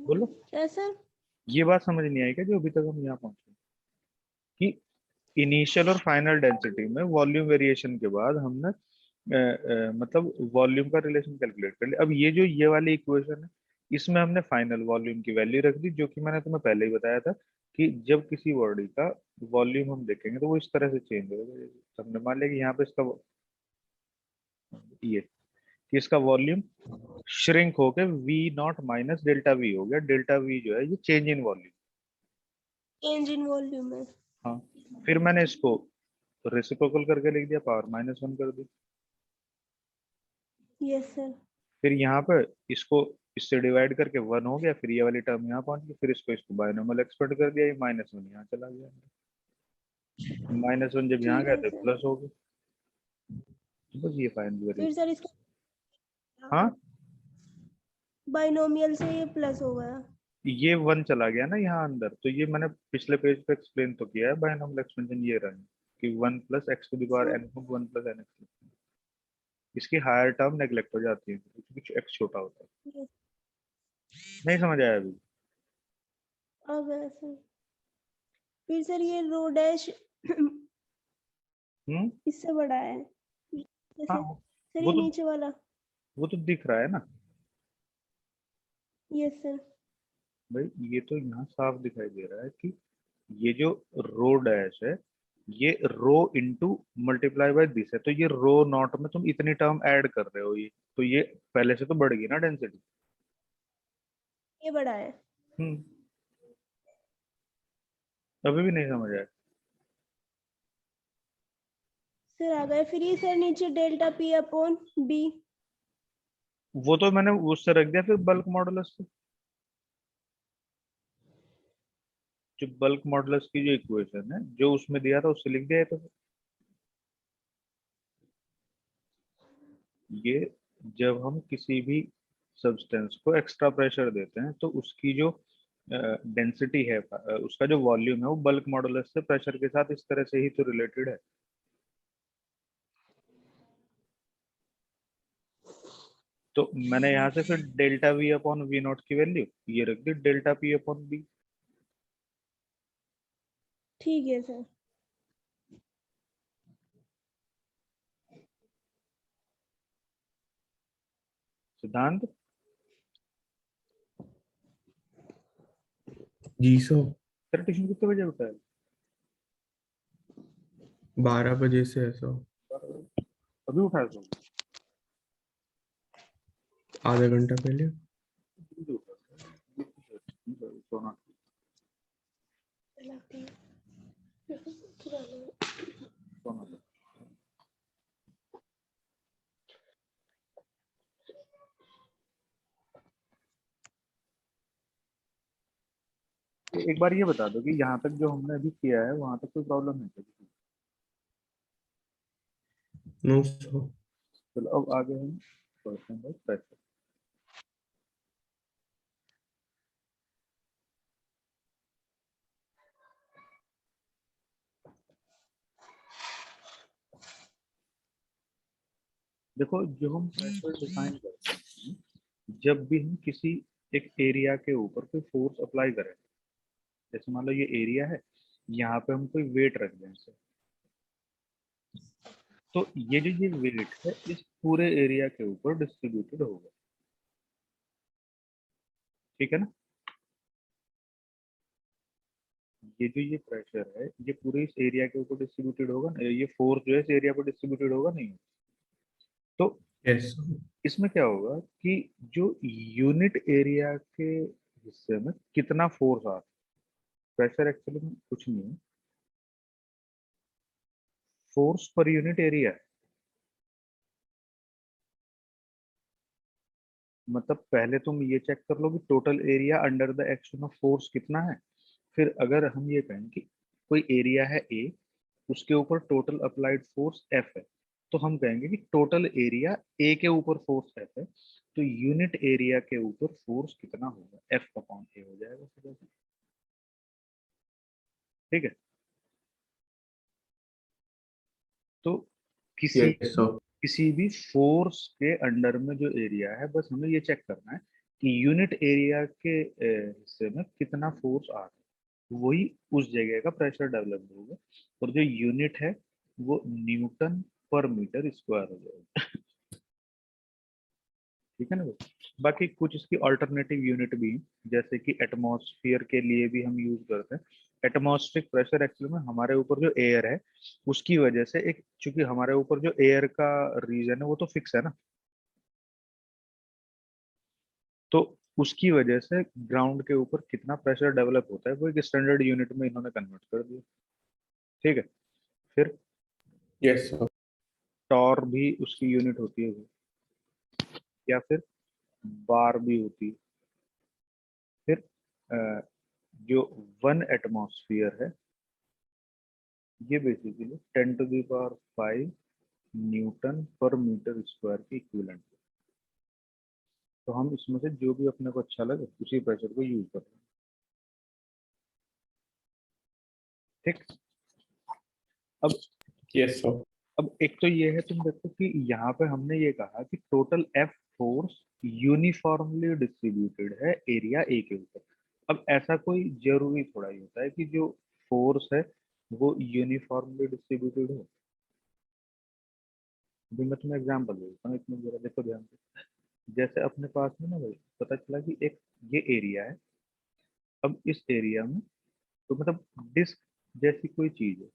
बोलो क्या सर? ये बात समझ नहीं आई क्या जो अभी तक हम यहाँ पहुंचे कि इनिशियल और फाइनल डेंसिटी में वॉल्यूम वेरिएशन के बाद हमने मतलब वॉल्यूम का रिलेशन कैलकुलेट कर लिया। अब ये वाली इक्वेशन है, इसमें हमने फाइनल वॉल्यूम की वैल्यू रख दी, जो कि मैंने तुम्हें पहले ही बताया था कि जब किसी बॉडी का वॉल्यूम हम देखेंगे तो वो इस तरह से चेंज होगा। तो हमने मान लिया कि यहाँ पे इसका ये कि इसका वॉल्यूम श्रिंक होके V naught minus delta V हो गया। डेल्टा वी जो है ये change in volume. Change in volume है। हाँ, फिर मैंने इसको रेसिप्रोकल करके लिख दिया, पावर -1 कर दी। Yes sir. फिर यहाँ पे इसको इससे डिवाइड करके 1 हो गया, फिर ये वाली टर्म यहाँ पहुंच गई, फिर इसको बायनॉमियल एक्सपेंड कर दिया, ये -1 यहाँ चला गया। -1 जब यहाँ ठीक गया है तो सर। प्लस हो गया। तो बस ये फाइनल फिर वेरिएशन। सर इसका हाँ, बाइनोमियल से ये प्लस हो गया। ये 1 चला गया ना यहाँ अंदर, तो ये मैंने पिछले पेज पे एक्सप्लेन तो किया है बायनॉमियल एक्सपेंशन ये रहा है कि 1 + x⁴ n को 1 + n x। इसकी हायर टर्म नेग्लेक्ट हो जाती है क्योंकि कुछ x छोटा होता है। Yes, नहीं समझ आया अभी? अब ऐसे फिर सर ये रो डैश हम्म। इससे बड़ा है हाँ, जैसे सर वो ये तो नीचे वाला। वो तो दिख रहा है ना यस सर। भाई, ये तो यहाँ साफ दिखाई दे रहा है कि ये जो रो डैश है ये rho into multiply by this है, तो ये रो नॉट में तुम इतनी टर्म ऐड कर रहे हो, ये तो ये पहले से तो बढ़ गई ना डेंसिटी। ये बड़ा है। हम्म। अभी भी नहीं समझ आया? सर आ गए। फिर ये सर नीचे डेल्टा पी अपॉन बी। वो तो मैंने उससे रख दिया फिर बल्क मॉडुलस से। जो बल्क मॉडुलस की जो इक्वेशन है जो उसमें दिया था उससे लिख दिया है। तो ये जब हम किसी भी सब्सटेंस को एक्स्ट्रा प्रेशर देते हैं तो उसकी जो डेंसिटी है, उसका जो वॉल्यूम है वो बल्क मॉडुलस से प्रेशर के साथ इस तरह से ही तो रिलेटेड है। तो मैंने यहाँ से फिर delta V upon V naught की वैल्यू ये रख दी, डेल्टा पी अपॉन बी। ठीक है सर। सिद्धांत जी सो तेरा ट्यूशन कितने बजे होता है? 12 बजे से है सो। अभी उठा सो? आधा घंटा पहले। सोना। सोना एक बार ये बता दो कि यहाँ तक जो हमने अभी किया है वहां तक कोई प्रॉब्लम है क्या? नो सो। चलो अब आगे हम क्वेश्चन बाय क्वेश्चन। देखो जो हम प्रेशर डिफाइन करते हैं जब भी हम किसी एक एरिया के ऊपर कोई फोर्स अप्लाई करें, जैसे मान लो ये एरिया है, यहाँ पे हम कोई वेट रख दें इसे, तो ये वेट है इस पूरे एरिया के ऊपर डिस्ट्रीब्यूटेड होगा। ठीक है ना? ये प्रेशर है ये पूरे इस एरिया के ऊपर डिस्ट्रीब्यूटेड होगा ना, ये फोर्स जो है इस एरिया पर डिस्ट्रीब्यूटेड होगा नहीं? तो यस। इसमें क्या होगा कि जो यूनिट एरिया के हिस्से में कितना फोर्स आ, प्रेशर एक्चुअली में कुछ नहीं है, फोर्स पर यूनिट एरिया। मतलब पहले तुम ये चेक कर लो कि total area under the action of force कितना है। फिर अगर हम ये कहें कि कोई एरिया है ए, उसके ऊपर टोटल अप्लाइड फोर्स एफ है, तो हम कहेंगे कि टोटल एरिया ए के ऊपर फोर्स एफ है, तो यूनिट एरिया के ऊपर फोर्स कितना होगा, एफ अपॉन ए हो जाएगा सीधा सीधा। ठीक है? तो किसी यस सो। किसी भी फोर्स के अंडर में जो एरिया है, बस हमें ये चेक करना है कि यूनिट एरिया के हिस्से में कितना फोर्स आ रहा है, वही उस जगह का प्रेशर डेवलप होगा, और जो यूनिट है वो न्यूटन पर मीटर स्क्वायर हो जाएगा। ठीक है ना भाई। बाकी कुछ इसकी अल्टरनेटिव यूनिट भी हैं, जैसे कि एटमॉस्फेयर के लिए भी हम यूज करते हैं। एटमॉस्फेरिक प्रेशर एक्चुअली में हमारे ऊपर जो एयर है उसकी वजह से, एक चूंकि हमारे ऊपर जो एयर का रीजन है वो तो फिक्स है ना, तो उसकी वजह से ग्राउंड के ऊपर कितना प्रेशर डेवलप होता है वो एक स्टैंडर्ड यूनिट में इन्होंने कन्वर्ट कर दिया। ठीक है। फिर यस सर। टॉर भी उसकी यूनिट होती है, या फिर बार भी होती है। फिर जो 1 एटमॉस्फेयर है ये बेसिकली 10⁵ न्यूटन पर मीटर स्क्वायर के इक्विवेलेंट है। तो हम इसमें से जो भी अपने को अच्छा लगे उसी प्रेशर को यूज कर रहे हैं। ठीक। अब यस सर। अब एक तो ये है, तुम देखो कि यहाँ पे हमने ये कहा कि total F force uniformly distributed है एरिया ए के ऊपर। अब ऐसा कोई जरूरी थोड़ा ही होता है कि जो फोर्स है वो यूनिफॉर्मली डिस्ट्रीब्यूटेड हो। अभी मैं तुम्हें एग्जांपल देता हूँ, इसमें जरा देखो ध्यान से। जैसे अपने पास में ना भाई पता चला कि एक ये एरिया है। अब इस एरिया में तो मतलब डिस्क जैसी कोई चीज है,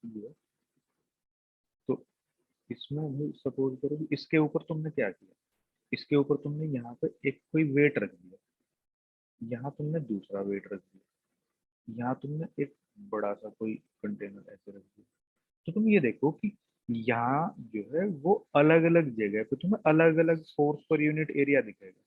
ये है। तो इसमें भाई सपोज करो कि इसके ऊपर तुमने क्या किया, इसके ऊपर तुमने यहाँ पे एक कोई वेट रख दिया, यहाँ तुमने दूसरा वेट रख दिया, यहाँ तुमने एक बड़ा सा कोई कंटेनर ऐसे रख दिया। तो तुम ये देखो कि यहाँ जो है वो अलग अलग जगह पे तुम्हें अलग अलग फोर्स पर यूनिट एरिया दिखेगा।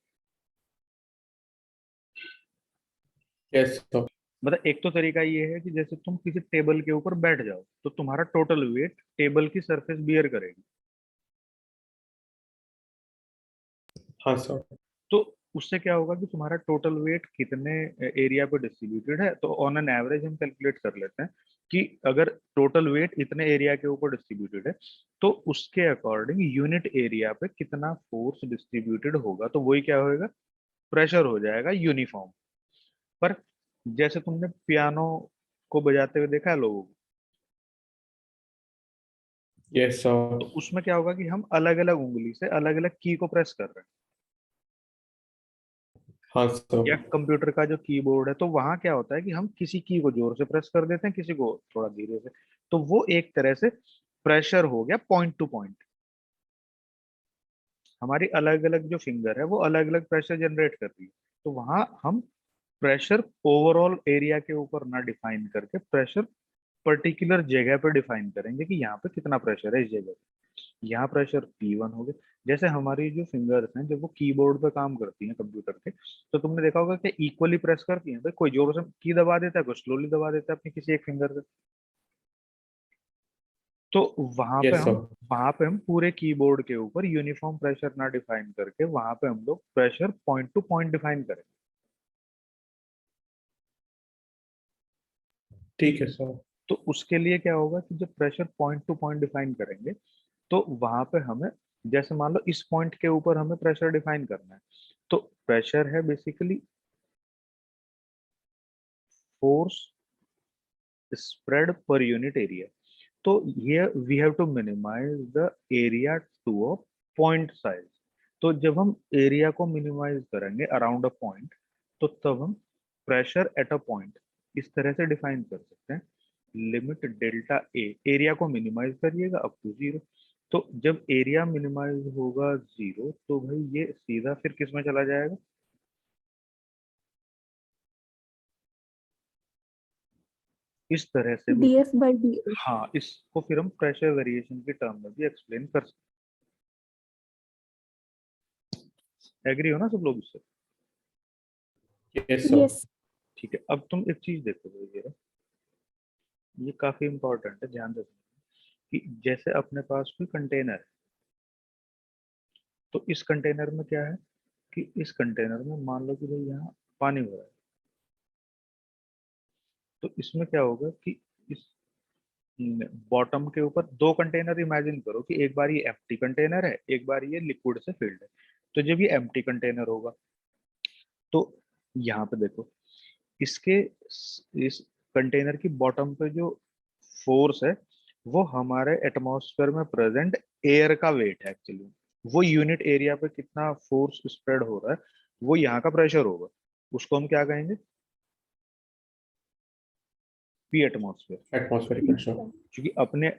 Yes sir. मतलब एक तो तरीका ये है कि जैसे तुम किसी टेबल के ऊपर बैठ जाओ तो तुम्हारा टोटल वेट टेबल की सरफेस बियर करेगी। हाँ सर। तो उससे क्या होगा कि तुम्हारा टोटल वेट कितने एरिया पे डिस्ट्रीब्यूटेड है, तो ऑन एन एवरेज हम कैलकुलेट कर लेते हैं कि अगर टोटल वेट इतने एरिया के ऊपर डिस्ट्रीब्यूटेड है तो उसके अकॉर्डिंग यूनिट एरिया पे कितना फोर्स डिस्ट्रीब्यूटेड होगा, तो वही क्या होएगा, प्रेशर हो जाएगा यूनिफॉर्म। पर जैसे तुमने पियानो को बजाते हुए देखा है लोगों को, यस तो सर। उसमें क्या होगा कि हम अलग अलग उंगली से अलग अलग की को प्रेस कर रहे हैं, हाँ या सर। कंप्यूटर का जो कीबोर्ड है तो वहां क्या होता है कि हम किसी की को जोर से प्रेस कर देते हैं, किसी को थोड़ा धीरे से। तो वो एक तरह से प्रेशर हो गया पॉइंट टू पॉइंट। हमारी अलग अलग जो फिंगर है वो अलग अलग प्रेशर जनरेट कर रही है। तो वहां हम प्रेशर ओवरऑल एरिया के ऊपर ना डिफाइन करके प्रेशर पर्टिकुलर जगह पे डिफाइन करेंगे कि यहाँ पे कितना प्रेशर है इस जगह पे। यहाँ प्रेशर P1 हो गया। जैसे हमारी जो फिंगर्स हैं जब वो कीबोर्ड पे काम करती हैं कंप्यूटर के, तो तुमने देखा होगा कि इक्वली प्रेस करती हैं भाई, कोई जोर से की दबा देता है, कोई स्लोली दबा देता है अपनी किसी एक फिंगर से। तो वहां पे यस हम सर। वहां पे हम पूरे कीबोर्ड के ऊपर यूनिफॉर्म प्रेशर ना डिफाइन करके वहां पे हम लोग pressure point two point define करें। ठीक है सर। तो उसके लिए क्या होगा कि जब pressure point two point define करेंगे तो वहां पे हमें, जैसे मान लो इस पॉइंट के ऊपर हमें प्रेशर डिफाइन करना है, तो प्रेशर है basically force spread per unit area. So here we have to minimize the area to a point size. तो जब हम एरिया को मिनिमाइज करेंगे अराउंड अ पॉइंट, तो तब हम प्रेशर एट अ पॉइंट इस तरह से डिफाइन कर सकते हैं। लिमिट डेल्टा ए, एरिया को मिनिमाइज करिएगा अप टू 0। तो जब एरिया मिनिमाइज होगा 0 तो भाई ये सीधा फिर किस में चला जाएगा, इस तरह से भी। df by dA. हाँ, इसको फिर हम प्रेशर वेरिएशन के टर्म में भी एक्सप्लेन कर सकते हैं। एग्री हो ना सब लोग इससे? Yes sir. Yes. ठीक है। अब तुम एक चीज देखो भाई जरा, ये काफी इंपॉर्टेंट है, ध्यान से सुनो कि जैसे अपने पास कोई कंटेनर है, तो इस कंटेनर में क्या है कि इस कंटेनर में मान लो कि भाई यहाँ पानी हो रहा है। तो इसमें क्या होगा कि इस बॉटम के ऊपर दो कंटेनर इमेजिन करो कि एक बार ये एम्प्टी कंटेनर है, एक बार ये लिक्विड से फिल्ड है। तो जब ये एम्प्टी कंटेनर होगा तो यहाँ पे देखो, इसके इस कंटेनर की बॉटम पे जो फोर्स है वो हमारे एटमॉस्फेयर में प्रेजेंट एयर का वेट है एक्चुअली। वो यूनिट एरिया पे कितना फोर्स स्प्रेड हो रहा है वो यहाँ का प्रेशर होगा, उसको हम क्या कहेंगे, पी एटमॉस्फेयर। Atmospheric pressure. क्योंकि अपने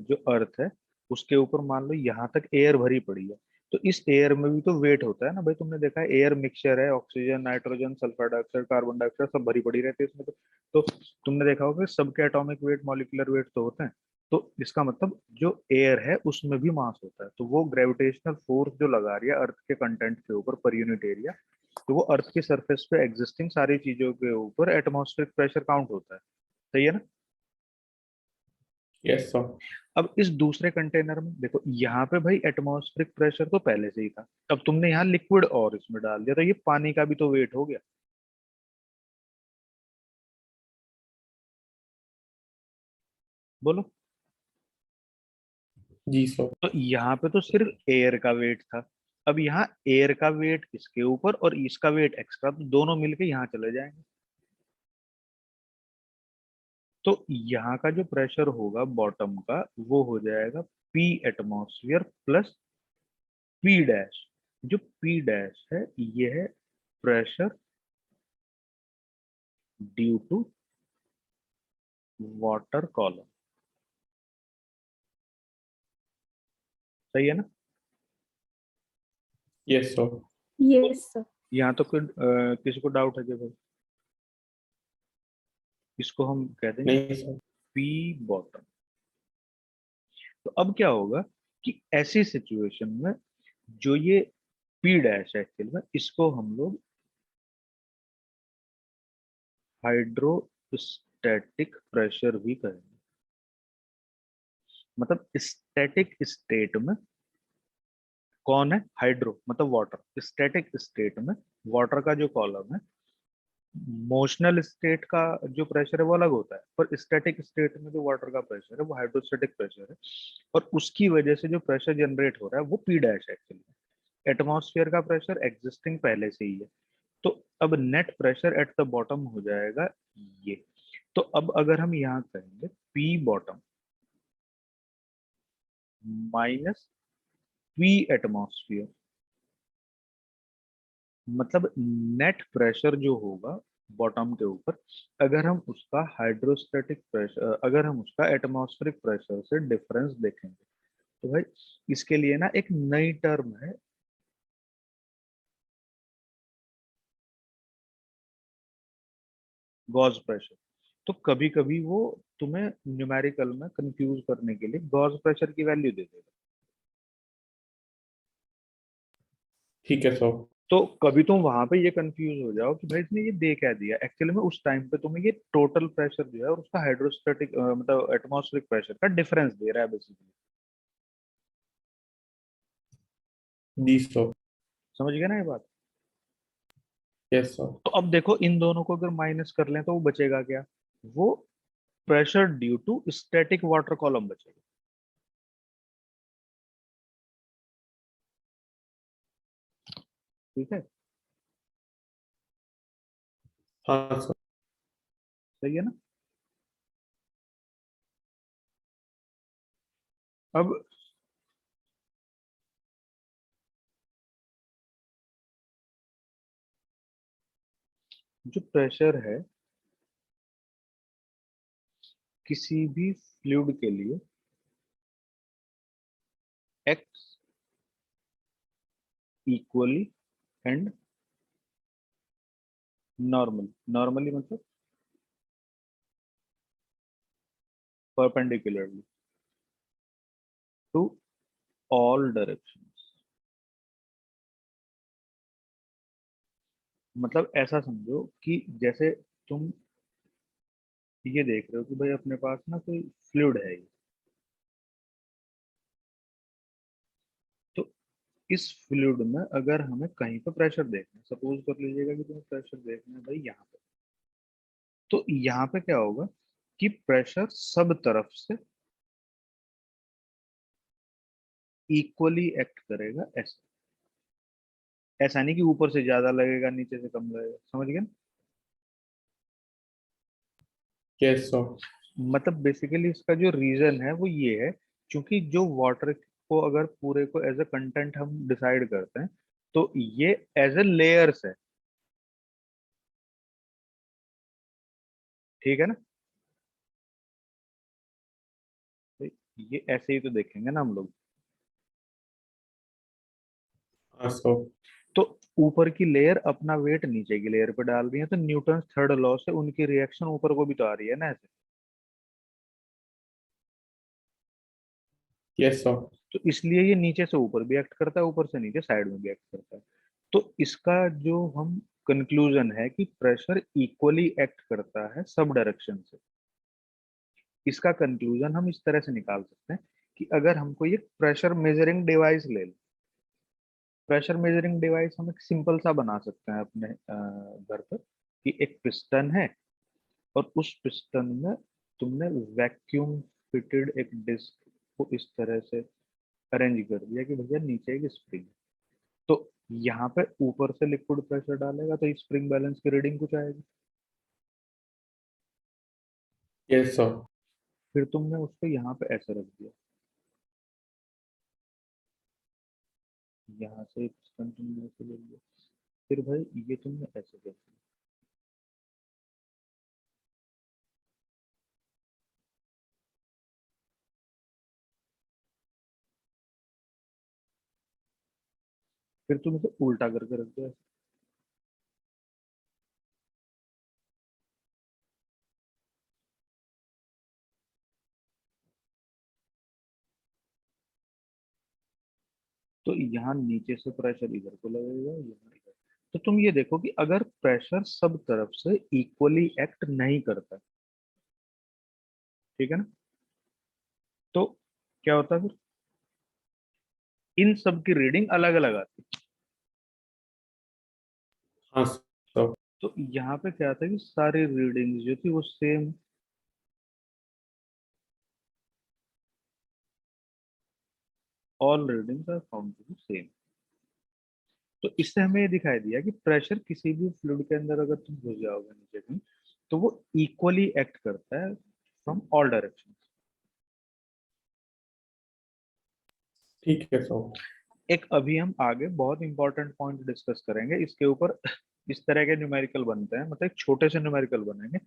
जो अर्थ है उसके ऊपर मान लो यहाँ तक एयर भरी पड़ी है, तो इस एयर में भी तो वेट होता है ना भाई। तुमने देखा है एयर मिक्सचर है, oxygen, nitrogen, sulphur dioxide, carbon dioxide सब भरी पड़ी रहती है इसमें। तो तुमने देखा होगा कि सबके एटॉमिक वेट, मॉलिक्यूलर वेट तो होते हैं। तो इसका मतलब जो एयर है उसमें भी मास होता है, तो वो ग्रेविटेशनल फोर्स जो लगा रही है अर्थ के कंटेंट के ऊपर पर यूनिट एरिया, तो वो अर्थ की सरफेस पे एग्जिस्टिंग सारी चीजों के ऊपर एटमॉस्फेरिक प्रेशर काउंट होता है। सही है ना। Yes, sir. अब इस दूसरे कंटेनर में देखो, यहाँ पे भाई एटमॉस्फेरिक प्रेशर तो पहले से ही था, अब तुमने यहाँ लिक्विड और इसमें डाल दिया तो ये पानी का भी तो वेट हो गया। बोलो। जी सर। तो यहाँ पे तो सिर्फ एयर का वेट था, अब यहाँ एयर का वेट इसके ऊपर और इसका वेट एक्स्ट्रा, तो दोनों मिलके यहाँ चले जाएंगे। तो यहाँ का जो प्रेशर होगा बॉटम का वो हो जाएगा P atmosphere plus P dash. जो पी डैश है ये है pressure due to water column. सही है ना। Yes, sir. Yes, sir. यहाँ तो कोई किसी को डाउट है कि भाई इसको हम कह देंगे नहीं सर। P bottom. तो अब क्या होगा कि ऐसी सिचुएशन में जो ये पी डैश है एक्चुअल में इसको हम लोग हाइड्रोस्टैटिक प्रेशर भी कहेंगे। मतलब स्टैटिक स्टेट में कौन है, हाइड्रो मतलब वाटर। स्टैटिक स्टेट में वाटर का जो कॉलम है, मोशनल स्टेट का जो प्रेशर है वो अलग होता है, पर स्टैटिक स्टेट में जो वाटर का प्रेशर है वो हाइड्रोस्टैटिक प्रेशर है, और उसकी वजह से जो प्रेशर जनरेट हो रहा है वो पी डैश है एक्चुअली। एटमॉस्फेयर का प्रेशर एग्जिस्टिंग पहले से ही है, तो अब net pressure at the bottom हो जाएगा ये। तो अब अगर हम यहाँ कहेंगे P bottom minus P atmosphere, मतलब नेट प्रेशर जो होगा बॉटम के ऊपर, अगर हम उसका हाइड्रोस्टैटिक प्रेशर, अगर हम उसका एटमॉस्फेरिक प्रेशर से डिफरेंस देखेंगे, तो भाई इसके लिए ना एक नई टर्म है, गॉस प्रेशर। तो कभी कभी वो तुम्हें न्यूमेरिकल में कंफ्यूज करने के लिए गॉस प्रेशर की वैल्यू दे देगा। ठीक है सर। तो कभी तुम वहां पे ये कंफ्यूज हो जाओ कि भाई इसने ये दे क्या दिया, एक्चुअली में उस टाइम पे तुम्हें ये टोटल प्रेशर जो है और उसका हाइड्रोस्टैटिक मतलब एटमॉस्फेरिक प्रेशर का डिफरेंस दे रहा है बेसिकली। जी सर। समझ गए ना ये बात। Yes sir. तो अब देखो इन दोनों को अगर माइनस कर लें तो वो बचेगा क्या, वो pressure due to static water column बचेगा। ठीक है। हाँ सर। सही है ना। अब जो प्रेशर है किसी भी फ्लूइड के लिए एक्ट इक्वली एंड नॉर्मली मतलब परपेंडिकुलरली टू ऑल डायरेक्शंस। मतलब ऐसा समझो कि जैसे तुम ये देख रहे हो कि भाई अपने पास ना कोई फ्लूइड है ये, तो इस फ्लूइड में अगर हमें कहीं पे प्रेशर देखना है, सपोज कर लीजिएगा कि तुम्हें प्रेशर देखना है भाई यहाँ पे, तो यहाँ पे क्या होगा कि प्रेशर सब तरफ से इक्वली एक्ट करेगा, ऐसा नहीं कि ऊपर से ज्यादा लगेगा नीचे से कम लगेगा, समझ गए ना? Yes, sir. मतलब बेसिकली इसका जो रीजन है वो ये है, क्योंकि जो वाटर को अगर पूरे को एज अ कंटेंट हम डिसाइड करते हैं तो ये एज ए लेयर्स है, ठीक है ना? तो ये ऐसे ही तो देखेंगे ना हम लोग। हाँ सर। तो ऊपर की लेयर अपना वेट नीचे की लेयर पे डाल रही है, तो न्यूटन थर्ड लॉ से उनकी रिएक्शन ऊपर को भी तो आ रही है ना ऐसे। Yes, sir. तो इसलिए ये नीचे से ऊपर भी एक्ट करता है, ऊपर से नीचे साइड में भी एक्ट करता है। तो इसका जो हम कंक्लूजन है कि प्रेशर इक्वली एक्ट करता है सब डायरेक्शन से, इसका कंक्लूजन हम इस तरह से निकाल सकते हैं कि अगर हमको ये प्रेशर मेजरिंग डिवाइस ले लें, प्रेशर मेजरिंग डिवाइस हम एक सिंपल सा बना सकते हैं अपने घर पर, कि एक पिस्टन है और उस पिस्टन में तुमने वैक्यूम फिटेड एक डिस्क को इस तरह से अरेंज कर दिया कि भैया नीचे एक स्प्रिंग, तो यहाँ पे ऊपर से लिक्विड प्रेशर डालेगा तो स्प्रिंग बैलेंस की रीडिंग कुछ आएगी। Yes, sir. फिर तुमने उसको यहाँ पे ऐसे रख दिया, यहाँ से पिस्टन तुमने ऐसे ले लिया, फिर भाई ये तुमने ऐसे कर दिया, फिर तुम इसे उल्टा करके रख दिया। तो यहाँ नीचे से प्रेशर इधर को लगेगा, यहाँ इधर। तो तुम ये देखो कि अगर प्रेशर सब तरफ से इक्वली एक्ट नहीं करता, ठीक है ना, तो क्या होता है फिर, इन सब की रीडिंग अलग अलग आती। हाँ सर। तो यहाँ पे क्या था कि सारी रीडिंग्स जो थी वो same, all readings are found to be same. तो इससे हमें ये दिखाई दिया कि प्रेशर किसी भी फ्लूइड के अंदर अगर तुम घुस जाओगे नीचे कहीं, तो वो इक्वली एक्ट करता है फ्रॉम ऑल डायरेक्शन। ठीक है सर। एक अभी हम आगे बहुत इंपॉर्टेंट पॉइंट डिस्कस करेंगे इसके ऊपर। इस तरह के न्यूमेरिकल बनते हैं, मतलब एक छोटे से न्यूमेरिकल बनेंगे,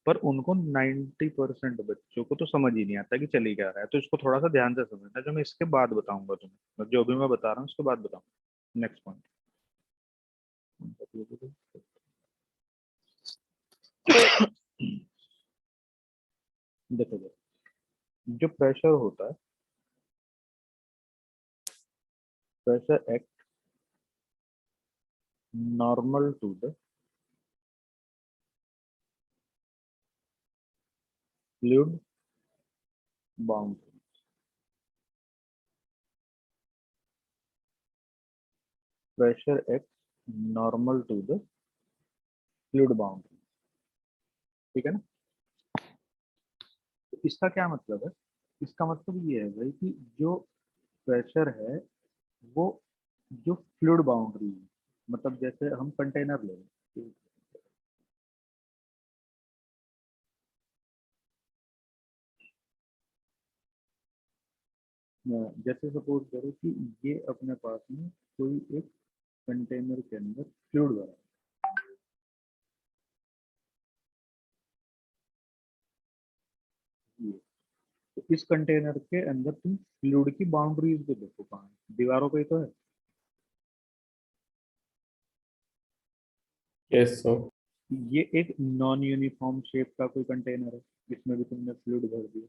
पर उनको 90% बच्चों को तो समझ ही नहीं आता कि चल ही क्या रहा है। तो इसको थोड़ा सा ध्यान से समझना, जो मैं इसके बाद बताऊंगा तुम्हें, जो भी मैं बता रहा हूँ उसके बाद बताऊंगा। नेक्स्ट पॉइंट देखो, जो प्रेशर होता है, pressure act normal to the fluid boundary. Pressure act normal to the fluid boundary, ठीक है ना? तो इसका क्या मतलब है? इसका मतलब ये है भाई कि जो प्रेशर है वो जो फ्लूइड बाउंड्री है, मतलब जैसे हम कंटेनर ले लें, जैसे सपोज करो कि ये अपने पास में कोई एक कंटेनर के अंदर फ्लूइड भरा है, ये तो इस कंटेनर के अंदर तुम फ्लूइड की बाउंड्रीज को देखो, कहाँ है? दीवारों पे ही तो है। Yes sir. ये एक नॉन यूनिफॉर्म शेप का कोई कंटेनर है, इसमें भी तुमने फ्लूइड भर दिया।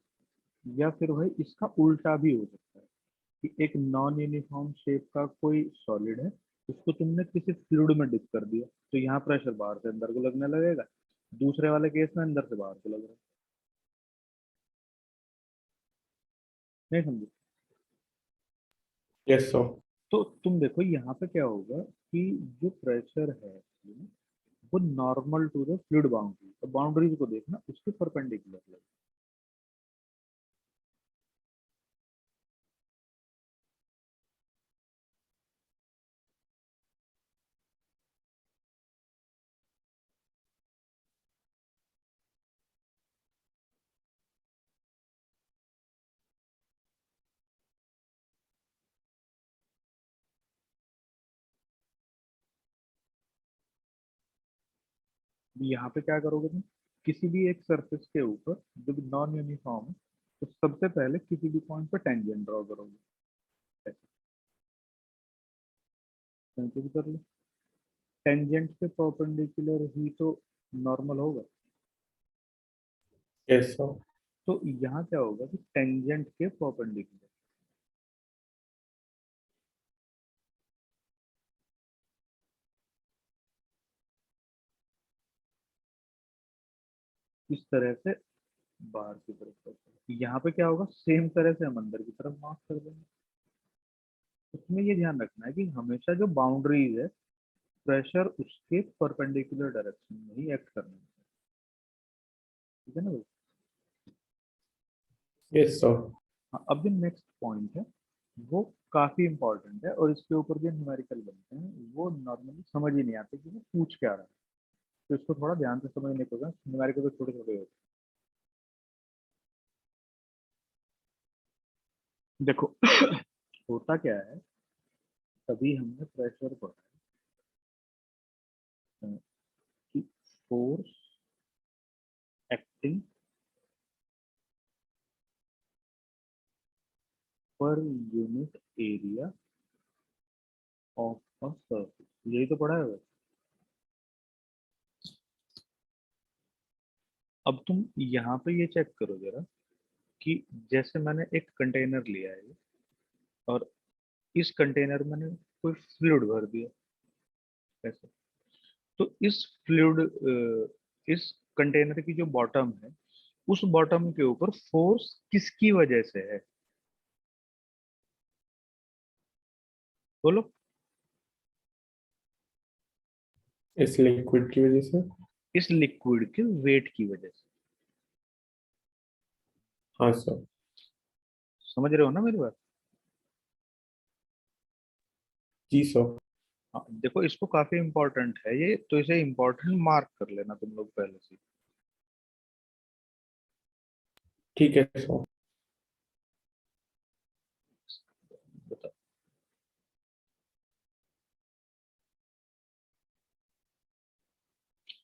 या फिर भाई इसका उल्टा भी हो सकता है कि एक नॉन यूनिफॉर्म शेप का कोई सॉलिड है, उसको तुमने किसी फ्लूइड में डिप कर दिया, तो यहाँ प्रेशर बाहर से अंदर को लगने लगेगा, दूसरे वाले केस में अंदर से बाहर को लग रहा है। नहीं समझे? Yes sir. तो तुम देखो यहाँ पे क्या होगा कि जो प्रेशर है वो normal to the fluid boundary, तो बाउंड्रीज को देखना उसके परपेंडिकुलर लगे। यहाँ पे क्या करोगे तुम, किसी भी एक सरफेस के ऊपर जो भी नॉन यूनिफॉर्म है, तो सबसे पहले किसी भी पॉइंट पर टेंजेंट ड्रॉ करोगे, ऐसे कहीं पे भी कर लो। टेंजेंट के परपेंडिकुलर ही तो नॉर्मल होगा। yes sir, तो यहाँ क्या होगा कि टेंजेंट के परपेंडिकुलर, इस तरह से बाहर की तरफ करते हैं। यहाँ पे क्या होगा, सेम तरह से हम अंदर की तरफ मार्क कर देंगे। उसमें ये ध्यान रखना है कि हमेशा जो बाउंड्रीज है, प्रेशर उसके परपेंडिकुलर डायरेक्शन में ही एक्ट करना है। ठीक है ना भाई? yes sir, हाँ, अब जो नेक्स्ट पॉइंट है वो काफी इंपॉर्टेंट है, और इसके ऊपर जो न्यूमेरिकल बनते हैं वो नॉर्मली समझ ही नहीं आते कि वो पूछ क्या रहा है। तो इसको थोड़ा ध्यान से समझने को, न्यूमेरिकल तो छोटे छोटे होते हैं। देखो होता क्या है, तभी हमने प्रेशर पढ़ा है कि force acting per unit area of a surface, यही तो पढ़ा है वैसे। अब तुम यहाँ पे ये चेक करो जरा कि जैसे मैंने एक कंटेनर लिया है, और इस कंटेनर में मैंने कोई फ्लूइड भर दिया ऐसे, तो इस फ्लूइड, इस कंटेनर की जो बॉटम है, उस बॉटम के ऊपर फोर्स किसकी वजह से है, बोलो। इस लिक्विड की वजह से। इस लिक्विड के वेट की वजह से। हाँ सर। समझ रहे हो ना मेरी बात? जी सर। हाँ, देखो इसको काफी इंपॉर्टेंट है ये, तो इसे इंपॉर्टेंट मार्क कर लेना तुम लोग पहले से। ठीक है सर। बताओ।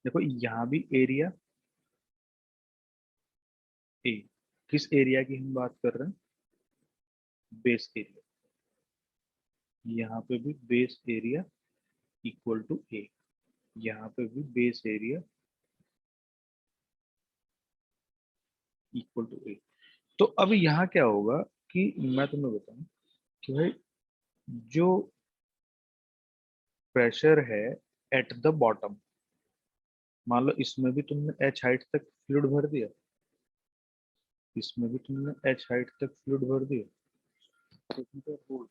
देखो यहाँ भी एरिया ए, किस एरिया की हम बात कर रहे हैं, बेस एरिया। यहाँ पे भी बेस एरिया इक्वल टू ए, यहाँ पे भी बेस एरिया इक्वल टू ए। तो अब यहाँ क्या होगा कि मैं तुम्हें बताऊं कि भाई जो प्रेशर है एट द बॉटम, मान लो इसमें भी तुमने एच हाइट तक फ्लूइड भर दिया, इसमें भी तुमने एच हाइट तक फ्लूइड भर दिया, तो इसमें क्या फोर्स,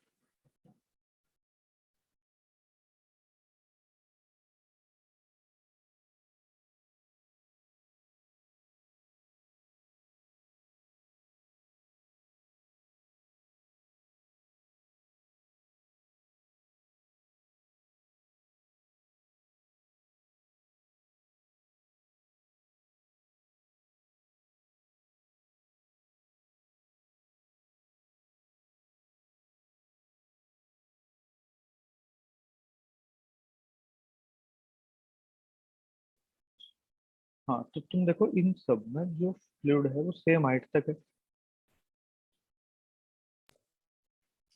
हाँ तो तुम देखो इन सब में जो फ्लूइड है वो सेम हाइट तक है।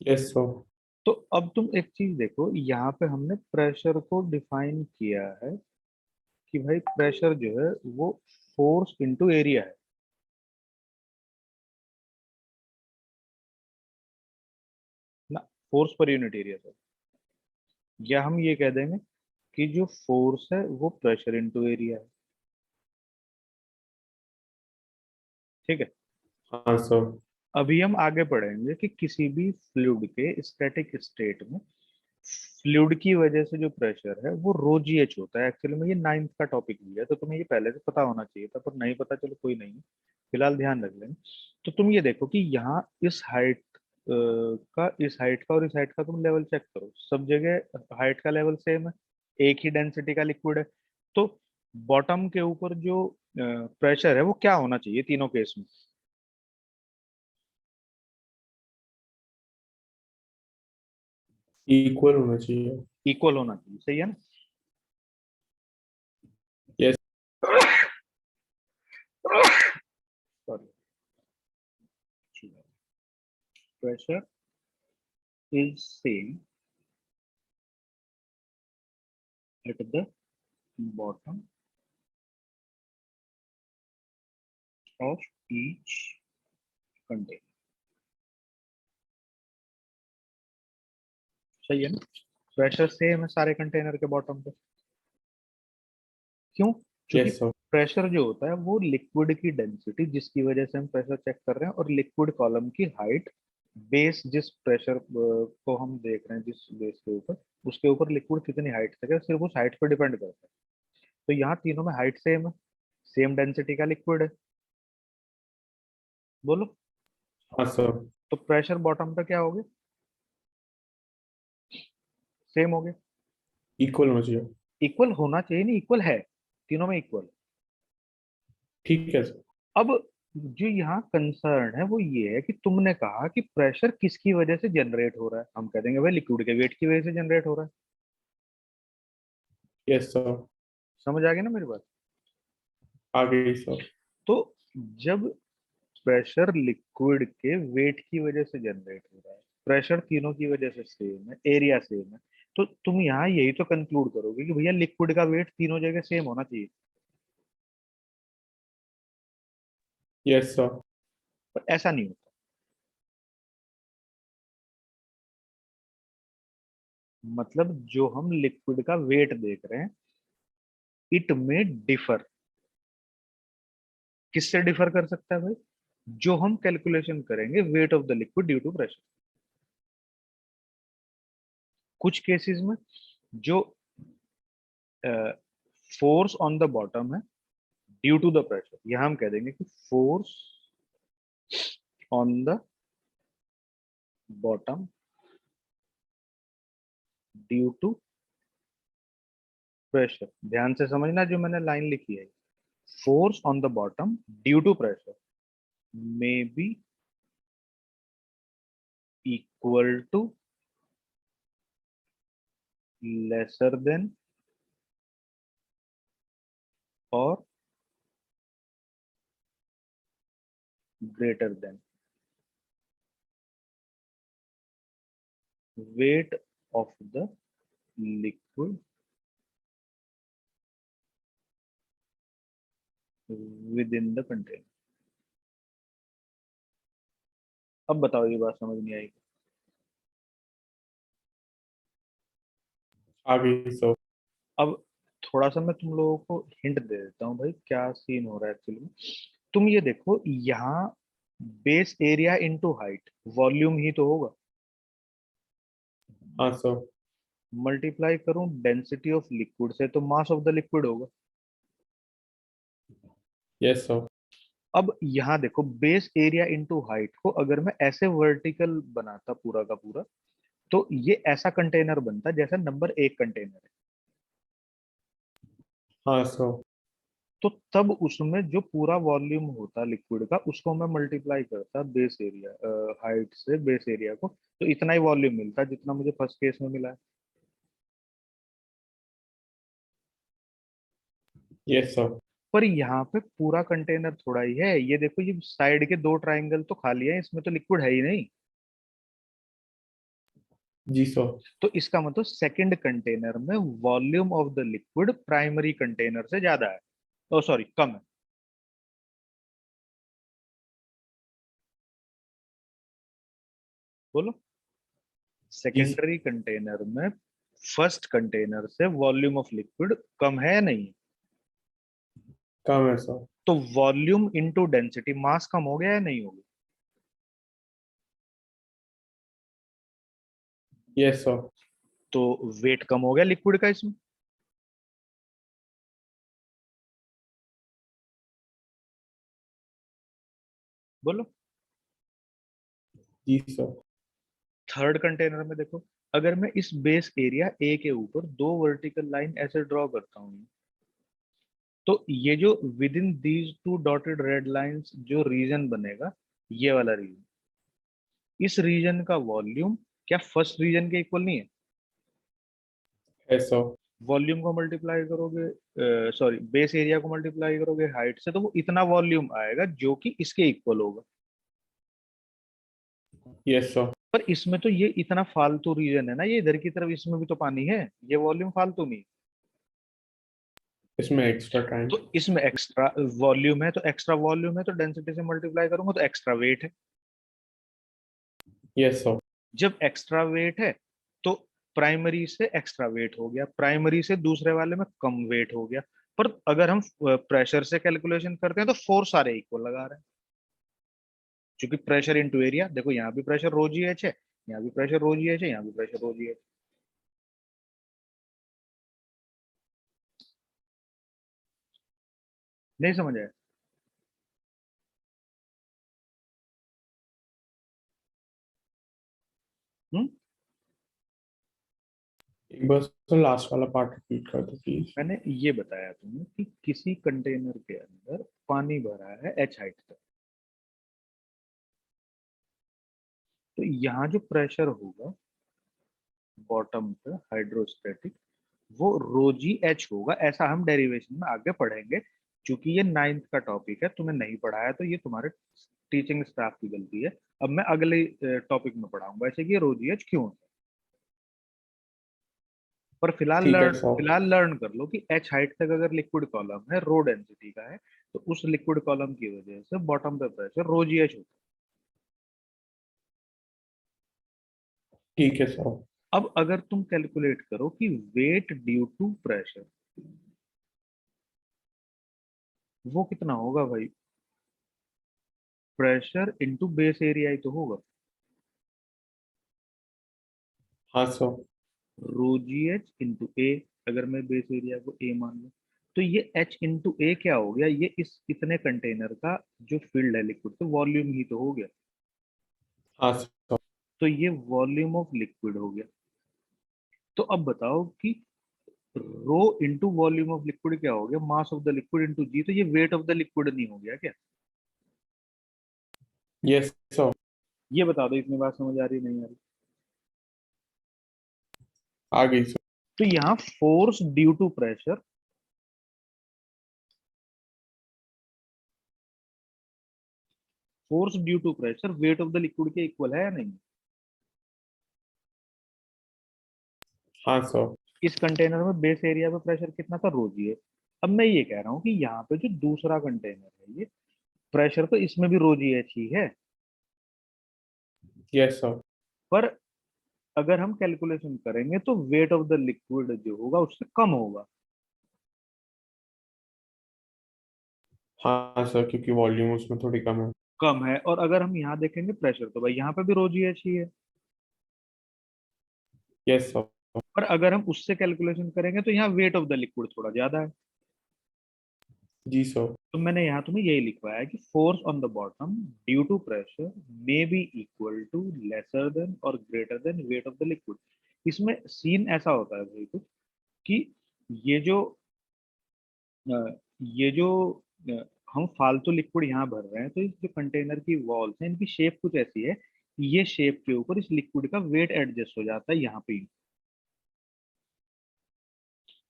Yes sir. तो अब तुम एक चीज देखो, यहाँ पे हमने प्रेशर को डिफाइन किया है कि भाई प्रेशर जो है वो फोर्स इनटू एरिया है ना, फोर्स पर यूनिट एरिया से। या हम ये कह देंगे कि जो फोर्स है वो प्रेशर इनटू एरिया है। ठीक है। हाँ सर। अभी हम आगे पढ़ेंगे कि किसी भी फ्लूइड के स्टैटिक स्टेट में फ्लूइड की वजह से जो प्रेशर है वो रो जी एच होता है। एक्चुअली में ये 9th का टॉपिक भी है, तो तुम्हें ये पहले से पता होना चाहिए था, पर नहीं पता, चलो कोई नहीं, फिलहाल ध्यान रख लेना। तो तुम ये देखो कि यहाँ इस हाइट का, इस हाइट का और इस हाइट का तुम लेवल चेक करो, सब जगह हाइट का लेवल सेम है, एक ही डेंसिटी का लिक्विड है। तो बॉटम के ऊपर जो प्रेशर है वो क्या होना चाहिए तीनों केस में? इक्वल होना चाहिए। इक्वल होना चाहिए, सही है ना? Yes. Sorry, pressure is same at the bottom of each container। सही है ना? प्रेशर सेम है सारे कंटेनर के बॉटम पे। क्यों? क्योंकि यस सर। प्रेशर जो होता है वो लिक्विड की डेंसिटी, जिसकी वजह से हम प्रेशर चेक कर रहे हैं, और लिक्विड कॉलम की हाइट, बेस जिस प्रेशर को हम देख रहे हैं, जिस बेस के ऊपर, उसके ऊपर लिक्विड कितनी हाइट तक है, सिर्फ उस हाइट पर डिपेंड करता है। तो यहाँ तीनों में हाइट सेम है, सेम डेंसिटी का लिक्विड है। बोलो। हाँ सर। तो प्रेशर बॉटम पे क्या हो गया? सेम हो गया। इक्वल होना चाहिए। इक्वल होना चाहिए, नहीं इक्वल है, तीनों में इक्वल। ठीक है सर। अब जो यहाँ कंसर्न है वो ये है कि तुमने कहा कि प्रेशर किसकी वजह से जनरेट हो रहा है, हम कह देंगे भाई लिक्विड के वेट की वजह से जनरेट हो रहा है। Yes sir. समझ आ गया ना मेरी बात? आ गई सर। तो जब प्रेशर लिक्विड के वेट की वजह से जनरेट हो रहा है, प्रेशर तीनों की वजह से सेम है, एरिया सेम है, तो तुम यहाँ यही तो कंक्लूड करोगे कि भैया लिक्विड का वेट तीनों जगह सेम होना चाहिए। Yes sir. पर ऐसा नहीं होता। मतलब जो हम लिक्विड का वेट देख रहे हैं, इट में डिफर। किससे डिफर कर सकता है भाई? जो हम कैलकुलेशन करेंगे weight of the liquid due to pressure. कुछ केसेस में जो फोर्स ऑन द बॉटम है ड्यू टू द प्रेशर, यहां हम कह देंगे कि force on the bottom due to pressure. ध्यान से समझना जो मैंने लाइन लिखी है, force on the bottom due to pressure may be equal to, lesser than, और greater than weight of the liquid within the container। अब बताओ, ये बात समझ नहीं आई? आ गई सर। अब थोड़ा सा मैं तुम लोगों को हिंट दे देता हूँ भाई क्या सीन हो रहा है एक्चुअली में। तुम ये देखो यहाँ base area into height, volume ही तो होगा, हाँ सर। मल्टीप्लाई करूं डेंसिटी ऑफ लिक्विड से तो मास ऑफ द लिक्विड होगा। Yes sir. अब यहाँ देखो बेस एरिया इनटू हाइट को अगर मैं ऐसे वर्टिकल बनाता पूरा का पूरा, तो ये ऐसा कंटेनर बनता जैसा नंबर 1 कंटेनर है। हाँ सर। तो तब उसमें जो पूरा वॉल्यूम होता लिक्विड का, उसको मैं मल्टीप्लाई करता बेस एरिया, हाइट से बेस एरिया को, तो इतना ही वॉल्यूम मिलता जितना मुझे फर्स्ट केस में मिला है। Yes sir. पर यहाँ पे पूरा कंटेनर थोड़ा ही है, ये देखो ये साइड के 2 ट्राइंगल तो खाली है, इसमें तो लिक्विड है ही नहीं। जी सर। तो इसका मतलब सेकंड कंटेनर में volume of the liquid primary container से ज्यादा है, ओ सॉरी कम है। बोलो। जी सर। सेकेंडरी कंटेनर में फर्स्ट कंटेनर से वॉल्यूम ऑफ लिक्विड कम है या नहीं? कम है सर। तो वॉल्यूम इनटू डेंसिटी, मास कम हो गया या नहीं हो गया? Yes sir. तो वेट कम हो गया लिक्विड का इसमें। बोलो। जी सर। थर्ड कंटेनर में देखो, अगर मैं इस बेस एरिया ए के ऊपर दो वर्टिकल लाइन ऐसे ड्रॉ करता हूँ, तो ये जो with in these two dotted red lines जो रीजन बनेगा, ये वाला रीजन, इस रीजन का वॉल्यूम क्या फर्स्ट रीजन के इक्वल नहीं है? है सर। वॉल्यूम को मल्टीप्लाई करोगे, सॉरी बेस एरिया को मल्टीप्लाई करोगे हाइट से, तो वो इतना वॉल्यूम आएगा जो कि इसके इक्वल होगा। Yes sir. पर इसमें तो ये इतना फालतू रीजन है ना, ये इधर की तरफ, इसमें भी तो पानी है, ये वॉल्यूम फालतू नहीं। इसमें एक्स्ट्रा टाइम। तो इसमें एक्स्ट्रा वॉल्यूम है, तो एक्स्ट्रा वॉल्यूम है तो डेंसिटी से मल्टीप्लाई करूंगा तो एक्स्ट्रा वेट है। Yes sir. जब एक्स्ट्रा वेट है तो प्राइमरी से एक्स्ट्रा वेट हो गया, प्राइमरी से दूसरे वाले में कम वेट हो गया। पर अगर हम प्रेशर से कैलकुलेशन करते हैं तो फोर्स सारे इक्वल लगा रहे हैं, क्योंकि प्रेशर इंटू एरिया, देखो यहाँ भी प्रेशर रो जी एच है, यहाँ भी प्रेशर रो जी एच है, यहाँ भी प्रेशर रो जी एच। नहीं समझ आया? हम्म। एक बार सर लास्ट वाला पार्ट रिपीट कर दो प्लीज। मैंने ये बताया तुम्हें कि किसी कंटेनर के अंदर पानी भरा है एच हाइट तक, तो यहाँ जो प्रेशर होगा बॉटम पे हाइड्रोस्टैटिक, वो रोजी एच होगा, ऐसा हम डेरिवेशन में आगे पढ़ेंगे। क्योंकि ये 9th का टॉपिक है, तुम्हें नहीं पढ़ाया तो ये तुम्हारे टीचिंग स्टाफ की गलती है। अब मैं अगले टॉपिक में पढ़ाऊंगा ऐसे कि ये रोजी एच क्यों है। पर ठीक है सर। फिलहाल लर्न कर लो कि एच हाइट तक अगर लिक्विड कॉलम है, रो डेंसिटी का है, तो उस लिक्विड कॉलम की वजह से बॉटम पे प्रेशर रोजी एच होता ठीक है सर। है। अब अगर तुम कैलकुलेट करो कि वेट ड्यू टू प्रेशर, वो कितना होगा भाई? प्रेशर इंटू बेस एरिया ही तो होगा, हाँ सर। रो जी एच इंटू ए। अगर मैं बेस एरिया को ए मान लूं, तो ये एच इंटू ए क्या हो गया? ये इस इतने कंटेनर का जो फील्ड है लिक्विड, तो वॉल्यूम ही तो हो गया। हाँ सर। तो ये वॉल्यूम ऑफ लिक्विड हो गया। तो अब बताओ कि rho into volume of liquid क्या हो गया? Mass of the liquid into जी। तो ये वेट ऑफ द लिक्विड नहीं हो गया क्या? Yes sir. ये बता दो, इतनी बात समझ आ रही नहीं आ रही? आ गई सर। तो यहाँ force due to pressure, force due to pressure weight of the liquid के इक्वल है या नहीं? हाँ सर। इस कंटेनर में बेस एरिया पे प्रेशर कितना था? रो जी है। अब मैं ये कह रहा हूँ कि यहाँ पे जो दूसरा कंटेनर है, ये प्रेशर तो इसमें भी रो जी एच ही है, यस सर। पर अगर हम कैलकुलेशन करेंगे तो वेट ऑफ द लिक्विड जो होगा उससे कम होगा। हाँ सर, क्योंकि वॉल्यूम उसमें थोड़ी कम है। कम है। और अगर हम यहाँ देखेंगे प्रेशर, तो भाई यहाँ पे भी रो जी एच ही है। Yes sir. पर अगर हम उससे कैलकुलेशन करेंगे तो यहाँ वेट ऑफ द लिक्विड थोड़ा ज्यादा है। जी सर। तो मैंने यहाँ तुम्हें यही लिखवाया है कि force on the bottom due to pressure may be equal to lesser than और greater than weight of the liquid. इसमें सीन ऐसा होता है भाई कुछ, कि ये जो ये जो अ, हम फालतू लिक्विड यहाँ भर रहे हैं, तो इस जो कंटेनर की वॉल्स हैं इनकी शेप कुछ ऐसी है कि ये शेप के ऊपर इस लिक्विड का वेट एडजस्ट हो जाता है यहाँ पे ही।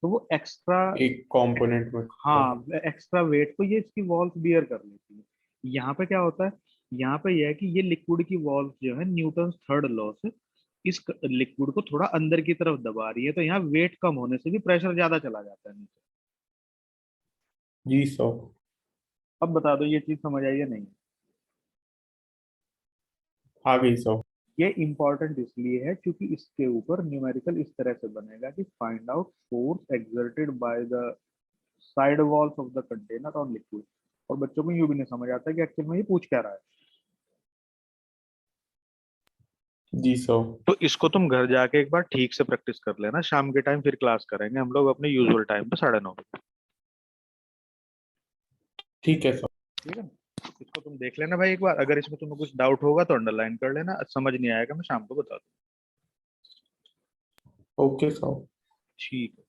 तो वो एक्स्ट्रा, एक कंपोनेंट में सर। हाँ एक्स्ट्रा वेट को ये इसकी वॉल्स बियर कर लेती है। यहाँ पे क्या होता है? यहाँ पे यह है कि ये लिक्विड की वॉल्स जो है न्यूटन थर्ड लॉ से इस लिक्विड को थोड़ा अंदर की तरफ दबा रही है, तो यहाँ वेट कम होने से भी प्रेशर ज्यादा चला जाता है नीचे। जी सर। अब बता दो ये चीज समझ आई या नहीं? आ गई सर। ये इंपॉर्टेंट इसलिए है क्योंकि इसके ऊपर न्यूमेरिकल इस तरह से बनेगा कि find out force exerted by the side walls of the container on liquid. और बच्चों को यूं भी नहीं समझ आता कि एक्चुअल में ये पूछ क्या रहा है। जी सर। तो इसको तुम घर जाके एक बार ठीक से प्रैक्टिस कर लेना, शाम के टाइम फिर क्लास करेंगे हम लोग अपने यूजुअल टाइम पे 9:30 बजे। ठीक है सर। ठीक है ना? इसको तुम देख लेना भाई एक बार, अगर इसमें तुम्हें कुछ डाउट होगा तो अंडरलाइन कर लेना, समझ नहीं आएगा मैं शाम को बता दूँ। Okay sir. ठीक है।